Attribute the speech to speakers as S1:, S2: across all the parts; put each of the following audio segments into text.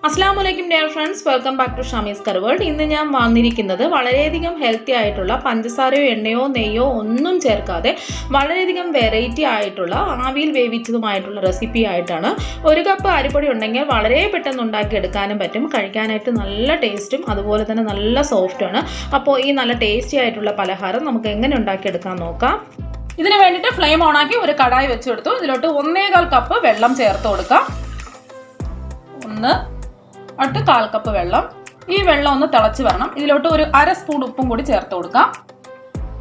S1: Assalamualaikum dear friends, welcome back to Shamys World. ഇന്ന് ഞാൻ വന്നിരിക്കുന്നത് വളരെയധികം ഹെൽത്തി ആയിട്ടുള്ള പഞ്ചസാരയോ എണ്ണയോ നെയ്യോ ഒന്നും ചേർക്കാതെ വളരെയധികം വെറൈറ്റി ആയിട്ടുള്ള ആവിയിൽ വേവിച്ചതുമായിട്ടുള്ള റെസിപ്പി ആയിട്ടാണ്. ഒരു കപ്പ് അരിപ്പൊടി ഉണ്ടെങ്കിൽ വളരെ പെട്ടെന്ന് ഉണ്ടാക്കി എടുക്കാനും പറ്റും. കഴിക്കാനായിട്ട് നല്ല ടേസ്റ്റും അതുപോലെ തന്നെ നല്ല സോഫ്റ്റുമാണ്. അപ്പോൾ ഈ നല്ല ടേസ്റ്റി ആയിട്ടുള്ള പലഹാരം നമുക്ക് എങ്ങനെ ഉണ്ടാക്കിയെടുക്കാൻ നോക്കാം. ഇതിന് വേണ്ടിയിട്ട് ഫ്ലെയിം ഓണാക്കി ഒരു കടായി വെച്ച് കൊടുത്തു. ഇതിലോട്ട് 1.25 കപ്പ് വെള്ളം ചേർത്ത് കൊടുക്കാം. 1.25 കപ്പ് വെള്ളം. ഈ വെള്ളം ഒന്ന് തിളച്ച് വരണം. ഇതിലോട്ട് ഒരു 1/2 സ്പൂൺ ഉപ്പും കൂടി ചേർത്ത് കൊടുക്കാം.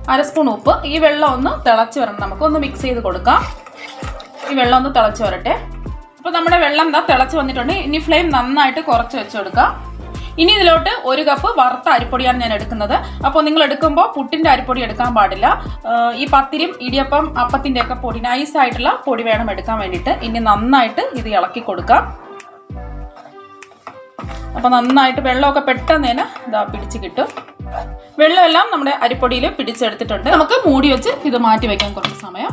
S1: 1/2 സ്പൂൺ ഉപ്പ്. ഈ വെള്ളം ഒന്ന് തിളച്ച് വരണം. നമുക്കൊന്ന് മിക്സ് ചെയ്ത് കൊടുക്കാം. ഈ വെള്ളം ഒന്ന് തിളച്ച് വരട്ടെ. അപ്പോൾ നമ്മുടെ വെള്ളം തിളച്ച് വന്നിട്ടുണ്ട്. ഇനി ഫ്ലെയിം നന്നായിട്ട് കുറച്ച് വെച്ച് കൊടുക്കാം. ഇനി ഇതിലോട്ട് 1 കപ്പ് വറുത്ത അരിപ്പൊടിയാണ് ഞാൻ എടുക്കുന്നത്. അപ്പോൾ നിങ്ങൾ എടുക്കുമ്പോൾ പുട്ടിൻ്റെ അരിപ്പൊടി എടുക്കാൻ പാടില്ല. ഈ പത്തിരിയും ഇടിയപ്പം അപ്പത്തിൻ്റെ ഒക്കെ പൊടി നൈസായിട്ടുള്ള പൊടി വേണം എടുക്കാൻ വേണ്ടിയിട്ട്. ഇനി നന്നായിട്ട് ഇത് ഇളക്കി കൊടുക്കാം. അപ്പോൾ നന്നായിട്ട് വെള്ളമൊക്കെ പെട്ടെന്ന് തന്നെ പിടിച്ച് കിട്ടും. വെള്ളമെല്ലാം നമ്മുടെ അരിപ്പൊടിയിൽ പിടിച്ചെടുത്തിട്ടുണ്ട്. നമുക്ക് മൂടി വെച്ച് ഇത് മാറ്റി വയ്ക്കാം കുറച്ച് സമയം.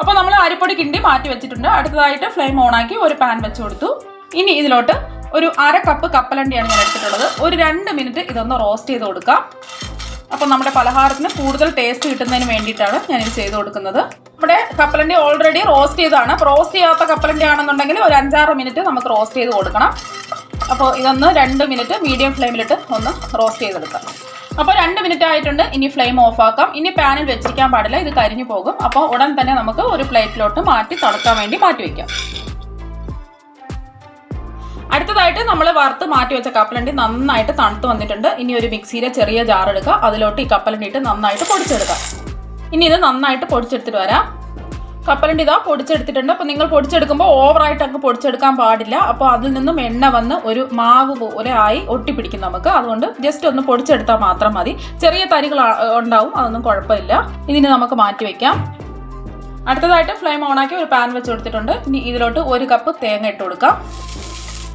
S1: അപ്പോൾ നമ്മൾ അരിപ്പൊടി കിണ്ടി മാറ്റി വെച്ചിട്ടുണ്ട്. അടുത്തതായിട്ട് ഫ്ലെയിം ഓണാക്കി ഒരു പാൻ വെച്ച് കൊടുത്തു. ഇനി ഇതിലോട്ട് ഒരു 1/2 കപ്പ് കപ്പലണ്ടിയാണ് ഞാൻ എടുത്തിട്ടുള്ളത്. ഒരു 2 മിനിറ്റ് ഇതൊന്ന് റോസ്റ്റ് ചെയ്ത് കൊടുക്കാം. അപ്പോൾ നമ്മുടെ പലഹാരത്തിന് കൂടുതൽ ടേസ്റ്റ് കിട്ടുന്നതിന് വേണ്ടിയിട്ടാണ് ഞാനിത് ചെയ്ത് കൊടുക്കുന്നത്. നമ്മുടെ കപ്പലണ്ടി ഓൾറെഡി റോസ്റ്റ് ചെയ്താണ്. റോസ്റ്റ് ചെയ്യാത്ത കപ്പലണ്ടി ആണെന്നുണ്ടെങ്കിൽ ഒരു 5-6 മിനിറ്റ് നമുക്ക് റോസ്റ്റ് ചെയ്ത് കൊടുക്കണം. അപ്പോൾ ഇതൊന്ന് 2 മിനിറ്റ് മീഡിയം ഫ്ലെയിമിലിട്ട് ഒന്ന് റോസ്റ്റ് ചെയ്തെടുക്കാം. അപ്പോൾ 2 മിനിറ്റ് ആയിട്ടുണ്ട്. ഇനി ഫ്ലെയിം ഓഫ് ആക്കാം. ഇനി പാനിൽ വെച്ചിരിക്കാൻ പാടില്ല, ഇത് കരിഞ്ഞു പോകും. അപ്പോൾ ഉടൻ തന്നെ നമുക്ക് ഒരു പ്ലേറ്റിലോട്ട് മാറ്റി തണുക്കാൻ വേണ്ടി മാറ്റി വയ്ക്കാം. അടുത്തതായിട്ട് നമ്മൾ വറുത്ത് മാറ്റി വെച്ച കപ്പലണ്ടി നന്നായിട്ട് തണുത്ത് വന്നിട്ടുണ്ട്. ഇനി ഒരു മിക്സിയിലെ ചെറിയ ജാർ എടുക്കുക. അതിലോട്ട് ഈ കപ്പലണ്ടി ഇട്ട് നന്നായിട്ട് പൊടിച്ചെടുക്കാം. ഇനി ഇത് നന്നായിട്ട് പൊടിച്ചെടുത്തിട്ട് വരാം. കപ്പലണ്ടി ഇതാ പൊടിച്ചെടുത്തിട്ടുണ്ട്. അപ്പോൾ നിങ്ങൾ പൊടിച്ചെടുക്കുമ്പോൾ ഓവറായിട്ട് അങ്ങ് പൊടിച്ചെടുക്കാൻ പാടില്ല. അപ്പോൾ അതിൽ നിന്നും എണ്ണ വന്ന് ഒരു മാവ് പോലെ ആയി ഒട്ടിപ്പിടിക്കും നമുക്ക്. അതുകൊണ്ട് ജസ്റ്റ് ഒന്ന് പൊടിച്ചെടുത്താൽ മാത്രം മതി. ചെറിയ തരികൾ ഉണ്ടാവും, അതൊന്നും കുഴപ്പമില്ല. ഇതിന് നമുക്ക് മാറ്റി വയ്ക്കാം. അടുത്തതായിട്ട് ഫ്ലെയിം ഓണാക്കി ഒരു പാൻ വെച്ച് കൊടുത്തിട്ടുണ്ട്. ഇനി ഇതിലോട്ട് 1 കപ്പ് തേങ്ങ ഇട്ട് കൊടുക്കാം.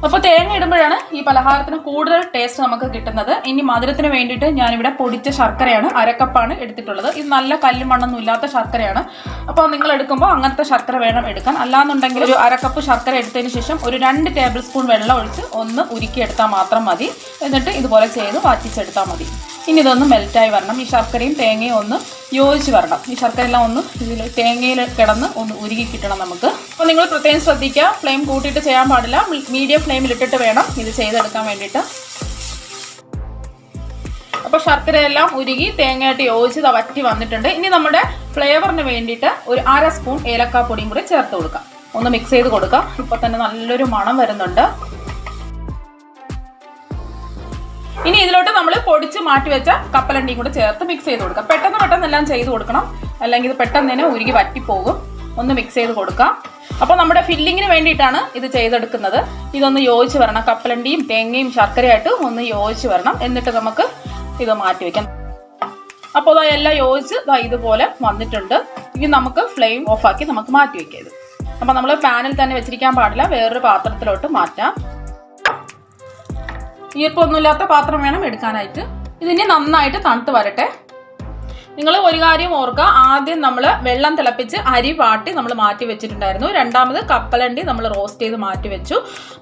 S1: അപ്പോൾ തേങ്ങ ഇടുമ്പോഴാണ് ഈ പലഹാരത്തിന് കൂടുതൽ ടേസ്റ്റ് നമുക്ക് കിട്ടുന്നത്. ഇനി മധുരത്തിന് വേണ്ടിയിട്ട് ഞാനിവിടെ പൊടിച്ച ശർക്കരയാണ് 1/2 കപ്പാണ് എടുത്തിട്ടുള്ളത്. ഇത് നല്ല കല്ലും മണ്ണൊന്നും ഇല്ലാത്ത ശർക്കരയാണ്. അപ്പോൾ നിങ്ങൾ എടുക്കുമ്പോൾ അങ്ങനത്തെ ശർക്കര വേണം എടുക്കാൻ. അല്ലാന്നുണ്ടെങ്കിൽ ഒരു 1/2 കപ്പ് ശർക്കര എടുത്തതിന് ശേഷം ഒരു 2 ടേബിൾ സ്പൂൺ വെള്ളം ഒഴിച്ച് ഒന്ന് ഉരുക്കിയെടുത്താൽ മാത്രം മതി. എന്നിട്ട് ഇതുപോലെ ചെയ്ത് വാറ്റിച്ചെടുത്താൽ മതി. ഇനി ഇതൊന്ന് മെൽറ്റായി വരണം. ഈ ശർക്കരയും തേങ്ങയും ഒന്ന് യോജിച്ച് വരണം. ഈ ശർക്കര എല്ലാം ഒന്ന് ഇതിൽ തേങ്ങയിൽ കിടന്ന് ഒന്ന് ഉരുകി കിട്ടണം നമുക്ക്. അപ്പോൾ നിങ്ങൾ പ്രത്യേകം ശ്രദ്ധിക്കുക, ഫ്ലെയിം കൂട്ടിയിട്ട് ചെയ്യാൻ പാടില്ല. മീഡിയം ഫ്ലെയിമിലിട്ടിട്ട് വേണം ഇത് ചെയ്തെടുക്കാൻ വേണ്ടിയിട്ട്. അപ്പോൾ ശർക്കരയെല്ലാം ഉരുകി തേങ്ങയായിട്ട് യോജിച്ച് വറ്റി വന്നിട്ടുണ്ട്. ഇനി നമ്മുടെ ഫ്ലേവറിന് വേണ്ടിയിട്ട് ഒരു 1/2 സ്പൂൺ ഏലക്കാപ്പൊടിയും കൂടി ചേർത്ത് കൊടുക്കാം. ഒന്ന് മിക്സ് ചെയ്ത് കൊടുക്കാം. ഇപ്പോൾ തന്നെ നല്ലൊരു മണം വരുന്നുണ്ട്. ഇനി ഇതിലോട്ട് നമ്മൾ പൊടിച്ച് മാറ്റി വെച്ച കപ്പലണ്ടിയും കൂടെ ചേർത്ത് മിക്സ് ചെയ്ത് കൊടുക്കാം. പെട്ടെന്ന് എല്ലാം ചെയ്ത് കൊടുക്കണം, അല്ലെങ്കിൽ ഇത് പെട്ടെന്ന് തന്നെ ഉരുകി വറ്റിപ്പോകും. ഒന്ന് മിക്സ് ചെയ്ത് കൊടുക്കാം. അപ്പോൾ നമ്മുടെ ഫില്ലിങ്ങിന് വേണ്ടിയിട്ടാണ് ഇത് ചെയ്തെടുക്കുന്നത്. ഇതൊന്ന് യോജിച്ച് വരണം. കപ്പലണ്ടിയും തേങ്ങയും ശർക്കരയായിട്ട് ഒന്ന് യോജിച്ച് വരണം. എന്നിട്ട് നമുക്ക് ഇത് മാറ്റി വയ്ക്കാം. അപ്പോൾ എല്ലാം യോജിച്ച് ഇതുപോലെ വന്നിട്ടുണ്ട്. ഇനി നമുക്ക് ഫ്ലെയിം ഓഫാക്കി നമുക്ക് മാറ്റി വയ്ക്കാം ഇത്. അപ്പോൾ നമ്മൾ പാനിൽ തന്നെ വെച്ചിരിക്കാൻ പാടില്ല, വേറൊരു പാത്രത്തിലോട്ട് മാറ്റാം. ഈർപ്പൊന്നുമില്ലാത്ത പാത്രം വേണം എടുക്കാനായിട്ട്. ഇതിന് നന്നായിട്ട് തണുത്ത് വരട്ടെ. നിങ്ങൾ ഒരു കാര്യം ഓർക്കുക, ആദ്യം നമ്മൾ വെള്ളം തിളപ്പിച്ച് അരി വാട്ടി നമ്മൾ മാറ്റി വെച്ചിട്ടുണ്ടായിരുന്നു. രണ്ടാമത് കപ്പലണ്ടി നമ്മൾ റോസ്റ്റ് ചെയ്ത് മാറ്റി വെച്ചു.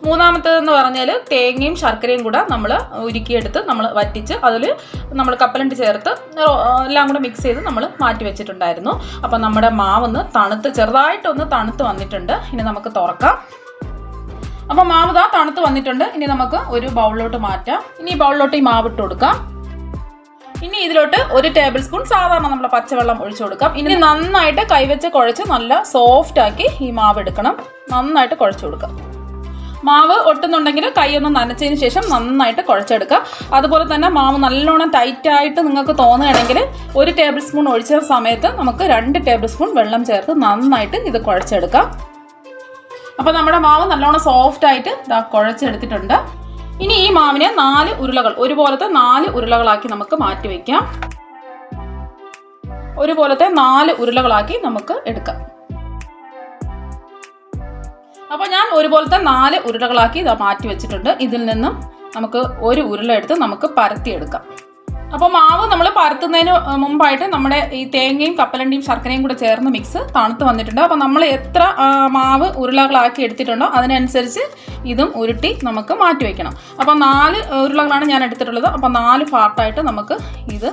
S1: മൂന്നാമത്തേതെന്ന് പറഞ്ഞാൽ തേങ്ങയും ശർക്കരയും കൂടെ നമ്മൾ ഉരുക്കിയെടുത്ത് നമ്മൾ വറ്റിച്ച് അതിൽ നമ്മൾ കപ്പലണ്ടി ചേർത്ത് എല്ലാം കൂടെ മിക്സ് ചെയ്ത് നമ്മൾ മാറ്റി വെച്ചിട്ടുണ്ടായിരുന്നു. അപ്പോൾ നമ്മുടെ മാവൊന്ന് ചെറുതായിട്ടൊന്ന് തണുത്ത് വന്നിട്ടുണ്ട്. ഇനി നമുക്ക് തുറക്കാം. അപ്പോൾ മാവ് തണുത്ത് വന്നിട്ടുണ്ട്. ഇനി നമുക്ക് ഒരു ബൗളിലോട്ട് മാറ്റാം. ഇനി ഈ ബൗളിലോട്ട് ഈ മാവ് ഇട്ട് കൊടുക്കാം. ഇനി ഇതിലോട്ട് 1 ടേബിൾ സ്പൂൺ സാധാരണ നമ്മൾ പച്ചവെള്ളം ഒഴിച്ചു കൊടുക്കാം. ഇനി നന്നായിട്ട് കൈവച്ച് കുഴച്ച് നല്ല സോഫ്റ്റ് ആക്കി ഈ മാവ് എടുക്കണം. നന്നായിട്ട് കുഴച്ച് കൊടുക്കാം. മാവ് ഒട്ടുന്നുണ്ടെങ്കിൽ കൈയൊന്ന് നനച്ചതിന് ശേഷം നന്നായിട്ട് കുഴച്ചെടുക്കുക. അതുപോലെ തന്നെ മാവ് നല്ലോണം ടൈറ്റായിട്ട് നിങ്ങൾക്ക് തോന്നുകയാണെങ്കിൽ 1 ടേബിൾ സ്പൂൺ ഒഴിച്ച സമയത്ത് നമുക്ക് 2 ടേബിൾ സ്പൂൺ വെള്ളം ചേർത്ത് നന്നായിട്ട് ഇത് കുഴച്ചെടുക്കാം. അപ്പോൾ നമ്മുടെ മാവ് നല്ലോണം സോഫ്റ്റ് ആയിട്ട് കുഴച്ചെടുത്തിട്ടുണ്ട്. ഇനി ഈ മാവിനെ 4 ഉരുളകൾ, ഒരുപോലത്തെ 4 ഉരുളകളാക്കി നമുക്ക് മാറ്റി വയ്ക്കാം. ഒരുപോലത്തെ 4 ഉരുളകളാക്കി നമുക്ക് എടുക്കാം. അപ്പോൾ ഞാൻ ഒരുപോലത്തെ 4 ഉരുളകളാക്കി മാറ്റി വെച്ചിട്ടുണ്ട്. ഇതിൽ നിന്നും നമുക്ക് ഒരു ഉരുള എടുത്ത് നമുക്ക് പരത്തിയെടുക്കാം. അപ്പോൾ മാവ് നമ്മൾ പരത്തുന്നതിന് മുമ്പായിട്ട് നമ്മുടെ ഈ തേങ്ങയും കപ്പലണ്ടിയും ശർക്കരയും കൂടെ ചേർന്ന് മിക്സ് തണുത്ത് വന്നിട്ടുണ്ട്. അപ്പോൾ നമ്മൾ എത്ര മാവ് ഉരുളകളാക്കി എടുത്തിട്ടുണ്ടോ അതിനനുസരിച്ച് ഇതും ഉരുട്ടി നമുക്ക് മാറ്റി വയ്ക്കണം. അപ്പോൾ 4 ഉരുളകളാണ് ഞാൻ എടുത്തിട്ടുള്ളത്. അപ്പോൾ 4 പാർട്ടായിട്ട് നമുക്ക് ഇത്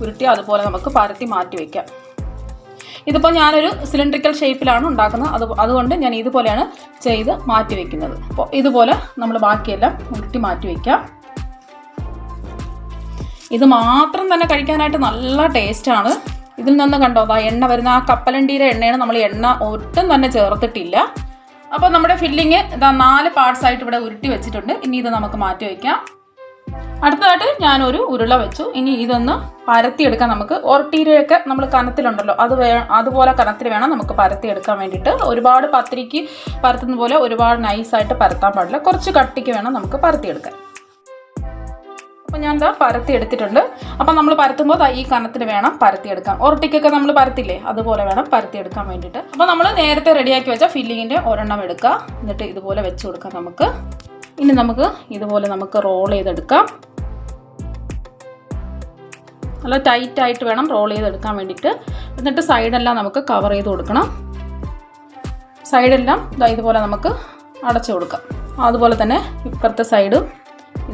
S1: ഉരുട്ടി അതുപോലെ നമുക്ക് പരത്തി മാറ്റി വയ്ക്കാം. ഇതിപ്പോൾ ഞാനൊരു സിലിണ്ടറിക്കൽ ഷേപ്പിലാണ് ഉണ്ടാക്കുന്നത്. അതുകൊണ്ട് ഞാൻ ഇതുപോലെയാണ് ചെയ്ത് മാറ്റി വയ്ക്കുന്നത്. അപ്പോൾ ഇതുപോലെ നമ്മൾ ബാക്കിയെല്ലാം ഉരുട്ടി മാറ്റി വയ്ക്കാം. ഇത് മാത്രം തന്നെ കഴിക്കാനായിട്ട് നല്ല ടേസ്റ്റാണ്. ഇതിൽ നിന്ന് കണ്ടോ എണ്ണ വരുന്ന ആ കപ്പലണ്ടിയുടെ എണ്ണയാണ്, നമ്മൾ എണ്ണ ഒട്ടും തന്നെ ചേർത്തിട്ടില്ല. അപ്പോൾ നമ്മുടെ ഫില്ലിങ് 4 പാർട്സ് ആയിട്ട് ഇവിടെ ഉരുട്ടി വെച്ചിട്ടുണ്ട്. ഇനി ഇത് നമുക്ക് മാറ്റി വയ്ക്കാം. അടുത്തതായിട്ട് ഞാനൊരു ഉരുള വെച്ചു. ഇനി ഇതൊന്ന് പരത്തിയെടുക്കാൻ നമുക്ക് ഒരട്ടിയിലൊക്കെ നമ്മൾ കനത്തിലുണ്ടല്ലോ അതുപോലെ കനത്തിൽ വേണം നമുക്ക് പരത്തിയെടുക്കാൻ വേണ്ടിയിട്ട്. ഒരുപാട് പത്തിരിക്ക് പരത്തുന്ന പോലെ ഒരുപാട് നൈസായിട്ട് പരത്താൻ പാടില്ല, കുറച്ച് കട്ടിക്ക് വേണം നമുക്ക് പരത്തിയെടുക്കാൻ. അപ്പോൾ ഞാൻ പരത്തി എടുത്തിട്ടുണ്ട്. അപ്പോൾ നമ്മൾ പരത്തുമ്പോൾ ഈ കനത്തിൽ വേണം പരത്തിയെടുക്കാം. ഒരട്ടിക്കൊക്കെ നമ്മൾ പരത്തില്ലേ അതുപോലെ വേണം പരത്തിയെടുക്കാൻ വേണ്ടിയിട്ട്. അപ്പോൾ നമ്മൾ നേരത്തെ റെഡിയാക്കി വെച്ച ഫില്ലിങ്ങിൻ്റെ ഒരെണ്ണം എടുക്കുക, എന്നിട്ട് ഇതുപോലെ വെച്ച് കൊടുക്കാം നമുക്ക്. ഇനി നമുക്ക് ഇതുപോലെ നമുക്ക് റോൾ ചെയ്തെടുക്കാം. നല്ല ടൈറ്റായിട്ട് വേണം റോൾ ചെയ്തെടുക്കാൻ വേണ്ടിയിട്ട്. എന്നിട്ട് സൈഡെല്ലാം നമുക്ക് കവർ ചെയ്ത് കൊടുക്കണം. സൈഡെല്ലാം ഇതുപോലെ നമുക്ക് അടച്ചു കൊടുക്കാം. അതുപോലെ തന്നെ ഇപ്പുറത്തെ സൈഡും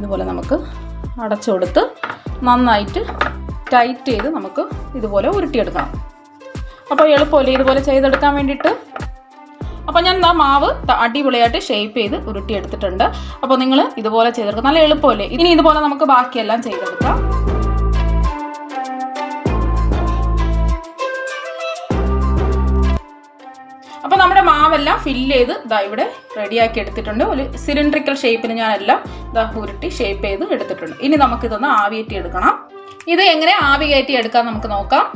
S1: ഇതുപോലെ നമുക്ക് അടച്ചു കൊടുത്ത് നന്നായിട്ട് ടൈറ്റ് ചെയ്ത് നമുക്ക് ഇതുപോലെ ഉരുട്ടിയെടുക്കണം. അപ്പോൾ എളുപ്പമല്ലേ ഇതുപോലെ ചെയ്തെടുക്കാൻ വേണ്ടിയിട്ട്. അപ്പോൾ ഞാൻ മാവ് അടിപൊളിയായിട്ട് ഷേപ്പ് ചെയ്ത് ഉരുട്ടിയെടുത്തിട്ടുണ്ട്. അപ്പോൾ നിങ്ങൾ ഇതുപോലെ ചെയ്തെടുക്കാം, നല്ല എളുപ്പമല്ലേ. ഇനി ഇതുപോലെ നമുക്ക് ബാക്കിയെല്ലാം ചെയ്തെടുക്കാം. അപ്പോൾ നമ്മുടെ മാവെല്ലാം ഫില്ല് ചെയ്ത് ഇവിടെ റെഡിയാക്കി എടുത്തിട്ടുണ്ട്. ഒരു സിലിണ്ടറിക്കൽ ഷേപ്പിന് ഞാനെല്ലാം ഉരുട്ടി ഷേപ്പ് ചെയ്ത് എടുത്തിട്ടുണ്ട്. ഇനി നമുക്കിതൊന്ന് ആവി കയറ്റി എടുക്കണം. ഇത് എങ്ങനെ ആവി കയറ്റി എടുക്കാം നമുക്ക് നോക്കാം.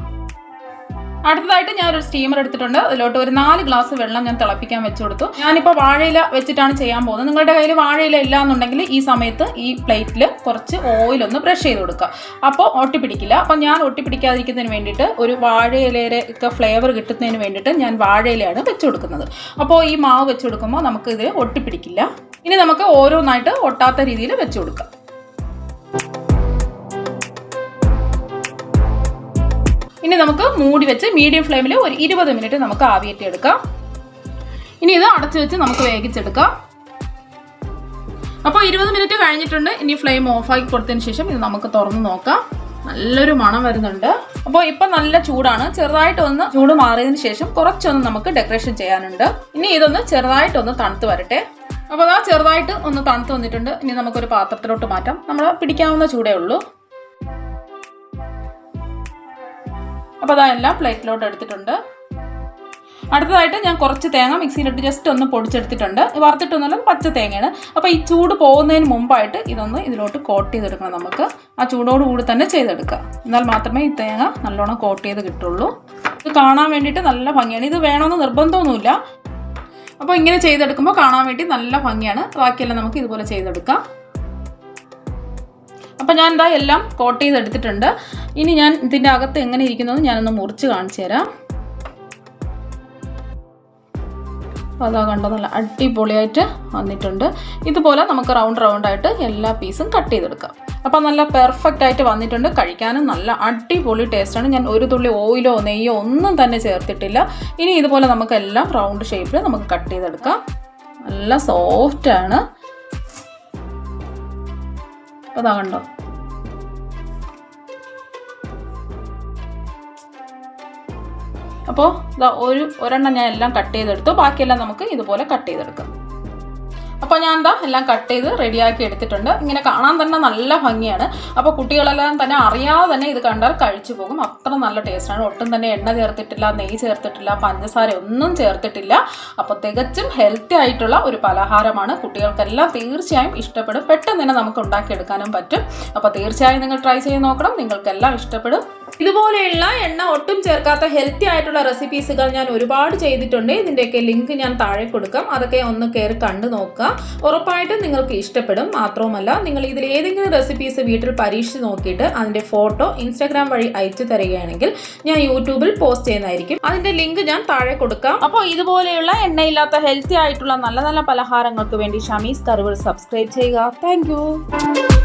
S1: അടുത്തതായിട്ട് ഞാനൊരു സ്റ്റീമർ എടുത്തിട്ടുണ്ട്. അതിലോട്ട് ഒരു 4 ഗ്ലാസ് വെള്ളം ഞാൻ തിളപ്പിക്കാൻ വെച്ച് കൊടുത്തു. ഞാനിപ്പോൾ വാഴയില വെച്ചിട്ടാണ് ചെയ്യാൻ പോകുന്നത്. നിങ്ങളുടെ കയ്യിൽ വാഴയില ഇല്ല എന്നുണ്ടെങ്കിൽ ഈ സമയത്ത് ഈ പ്ലേറ്റിൽ കുറച്ച് ഓയിലൊന്ന് ബ്രഷ് ചെയ്ത് കൊടുക്കുക. അപ്പോൾ ഒട്ടിപ്പിടിക്കില്ല. അപ്പോൾ ഞാൻ ഒട്ടിപ്പിടിക്കാതിരിക്കുന്നതിന് വേണ്ടിയിട്ട് ഒരു വാഴയിലയുടെ ഒക്കെ ഫ്ലേവർ കിട്ടുന്നതിന് വേണ്ടിയിട്ട് ഞാൻ വാഴയിലയാണ് വെച്ച് കൊടുക്കുന്നത്. അപ്പോൾ ഈ മാവ് വെച്ച് കൊടുക്കുമ്പോൾ നമുക്ക് ഇത് ഒട്ടിപ്പിടിക്കില്ല. ഇനി നമുക്ക് ഓരോന്നായിട്ട് ഒട്ടാത്ത രീതിയിൽ വെച്ച് കൊടുക്കാം. ഇനി നമുക്ക് മൂടി വെച്ച് മീഡിയം ഫ്ലെയിമിൽ ഒരു 20 മിനിറ്റ് നമുക്ക് ആവിയേറ്റി എടുക്കാം. ഇനി ഇത് അടച്ചു വെച്ച് നമുക്ക് വേവിച്ചെടുക്കാം. അപ്പോൾ 20 മിനിറ്റ് കഴിഞ്ഞിട്ടുണ്ട്. ഇനി ഫ്ലെയിം ഓഫാക്കി കൊടുത്തതിന് ശേഷം ഇത് നമുക്ക് തുറന്ന് നോക്കാം. നല്ലൊരു മണം വരുന്നുണ്ട്. അപ്പോൾ ഇപ്പം നല്ല ചൂടാണ്. ചെറുതായിട്ടൊന്ന് ചൂട് മാറിയതിന് ശേഷം കുറച്ചൊന്ന് നമുക്ക് ഡെക്കറേഷൻ ചെയ്യാനുണ്ട്. ഇനി ഇതൊന്ന് ചെറുതായിട്ടൊന്ന് തണുത്ത് വരട്ടെ. അപ്പോൾ ചെറുതായിട്ട് ഒന്ന് തണുത്ത് വന്നിട്ടുണ്ട്. ഇനി നമുക്കൊരു പാത്രത്തിലോട്ട് മാറ്റാം. നമ്മൾ പിടിക്കാവുന്ന ചൂടേ ഉള്ളൂ. അപ്പോൾ അതെല്ലാം പ്ലേറ്റിലോട്ട് എടുത്തിട്ടുണ്ട്. അടുത്തതായിട്ട് ഞാൻ കുറച്ച് തേങ്ങ മിക്സിയിലിട്ട് ജസ്റ്റ് ഒന്ന് പൊടിച്ചെടുത്തിട്ടുണ്ട്. വറുത്തിട്ടൊന്നുമല്ല, പച്ച തേങ്ങയാണ്. അപ്പോൾ ഈ ചൂട് പോകുന്നതിന് മുമ്പായിട്ട് ഇതൊന്ന് ഇതിലോട്ട് കോട്ട് ചെയ്തെടുക്കണം. നമുക്ക് ആ ചൂടോടുകൂടി തന്നെ ചെയ്തെടുക്കുക. എന്നാൽ മാത്രമേ ഈ തേങ്ങ നല്ലോണം കോട്ട് ചെയ്ത് കിട്ടുള്ളൂ. ഇത് കാണാൻ വേണ്ടിയിട്ട് നല്ല ഭംഗിയാണ്. ഇത് വേണമെന്ന് നിർബന്ധമൊന്നുമില്ല. അപ്പോൾ ഇങ്ങനെ ചെയ്തെടുക്കുമ്പോൾ കാണാൻ വേണ്ടി നല്ല ഭംഗിയാണ്. ബാക്കിയെല്ലാം നമുക്ക് ഇതുപോലെ ചെയ്തെടുക്കാം. അപ്പോൾ ഞാൻ എല്ലാം കോട്ട് ചെയ്തെടുത്തിട്ടുണ്ട്. ഇനി ഞാൻ ഇതിൻ്റെ അകത്ത് എങ്ങനെ ഇരിക്കുന്നതെന്ന് ഞാനൊന്ന് മുറിച്ച് കാണിച്ചു തരാം. അപ്പോൾ കണ്ടോ, നല്ല അടിപൊളിയായിട്ട് വന്നിട്ടുണ്ട്. ഇതുപോലെ നമുക്ക് റൗണ്ടായിട്ട് എല്ലാ പീസും കട്ട് ചെയ്തെടുക്കാം. അപ്പോൾ നല്ല പെർഫെക്റ്റ് ആയിട്ട് വന്നിട്ടുണ്ട്. കഴിക്കാനും നല്ല അടിപൊളി ടേസ്റ്റാണ്. ഞാൻ ഒരു തുള്ളി ഓയിലോ നെയ്യോ ഒന്നും തന്നെ ചേർത്തിട്ടില്ല. ഇനി ഇതുപോലെ നമുക്ക് എല്ലാം റൗണ്ട് ഷേപ്പിൽ നമുക്ക് കട്ട് ചെയ്തെടുക്കാം. നല്ല സോഫ്റ്റാണ്. അപ്പോൾ കണ്ടോ, അപ്പോൾ ഒരെണ്ണം ഞാൻ എല്ലാം കട്ട് ചെയ്തെടുത്തു. ബാക്കിയെല്ലാം നമുക്ക് ഇതുപോലെ കട്ട് ചെയ്തെടുക്കാം. അപ്പോൾ ഞാൻ എല്ലാം കട്ട് ചെയ്ത് റെഡിയാക്കി എടുത്തിട്ടുണ്ട്. ഇങ്ങനെ കാണാൻ തന്നെ നല്ല ഭംഗിയാണ്. അപ്പോൾ കുട്ടികളെല്ലാം തന്നെ അറിയാതെ തന്നെ ഇത് കണ്ടാൽ കഴിച്ചു പോകും. അത്ര നല്ല ടേസ്റ്റാണ്. ഒട്ടും തന്നെ എണ്ണ ചേർത്തിട്ടില്ല, നെയ്യ് ചേർത്തിട്ടില്ല, പഞ്ചസാര ഒന്നും ചേർത്തിട്ടില്ല. അപ്പോൾ തികച്ചും ഹെൽത്തി ആയിട്ടുള്ള ഒരു പലഹാരമാണ്. കുട്ടികൾക്കെല്ലാം തീർച്ചയായും ഇഷ്ടപ്പെടും. പെട്ടെന്ന് തന്നെ നമുക്ക് ഉണ്ടാക്കിയെടുക്കാനും പറ്റും. അപ്പോൾ തീർച്ചയായും നിങ്ങൾ ട്രൈ ചെയ്ത് നോക്കണം. നിങ്ങൾക്കെല്ലാം ഇഷ്ടപ്പെടും. ഇതുപോലെയുള്ള എണ്ണ ഒട്ടും ചേർക്കാത്ത ഹെൽത്തി ആയിട്ടുള്ള റെസിപ്പീസുകൾ ഞാൻ ഒരുപാട് ചെയ്തിട്ടുണ്ട്. ഇതിൻ്റെയൊക്കെ ലിങ്ക് ഞാൻ താഴെ കൊടുക്കാം. അതൊക്കെ ഒന്ന് കയറി കണ്ടു നോക്കുക. ഉറപ്പായിട്ടും നിങ്ങൾക്ക് ഇഷ്ടപ്പെടും. മാത്രവുമല്ല, നിങ്ങൾ ഇതിൽ ഏതെങ്കിലും റെസിപ്പീസ് വീട്ടിൽ പരീക്ഷിച്ച് നോക്കിയിട്ട് അതിൻ്റെ ഫോട്ടോ ഇൻസ്റ്റാഗ്രാം വഴി അയച്ചു തരികയാണെങ്കിൽ ഞാൻ യൂട്യൂബിൽ പോസ്റ്റ് ചെയ്യുന്നതായിരിക്കും. അതിൻ്റെ ലിങ്ക് ഞാൻ താഴെ കൊടുക്കാം. അപ്പോൾ ഇതുപോലെയുള്ള എണ്ണയില്ലാത്ത ഹെൽത്തി ആയിട്ടുള്ള നല്ല നല്ല പലഹാരങ്ങൾക്ക് വേണ്ടി ഷമീസ് കറികൾ സബ്സ്ക്രൈബ് ചെയ്യുക. താങ്ക്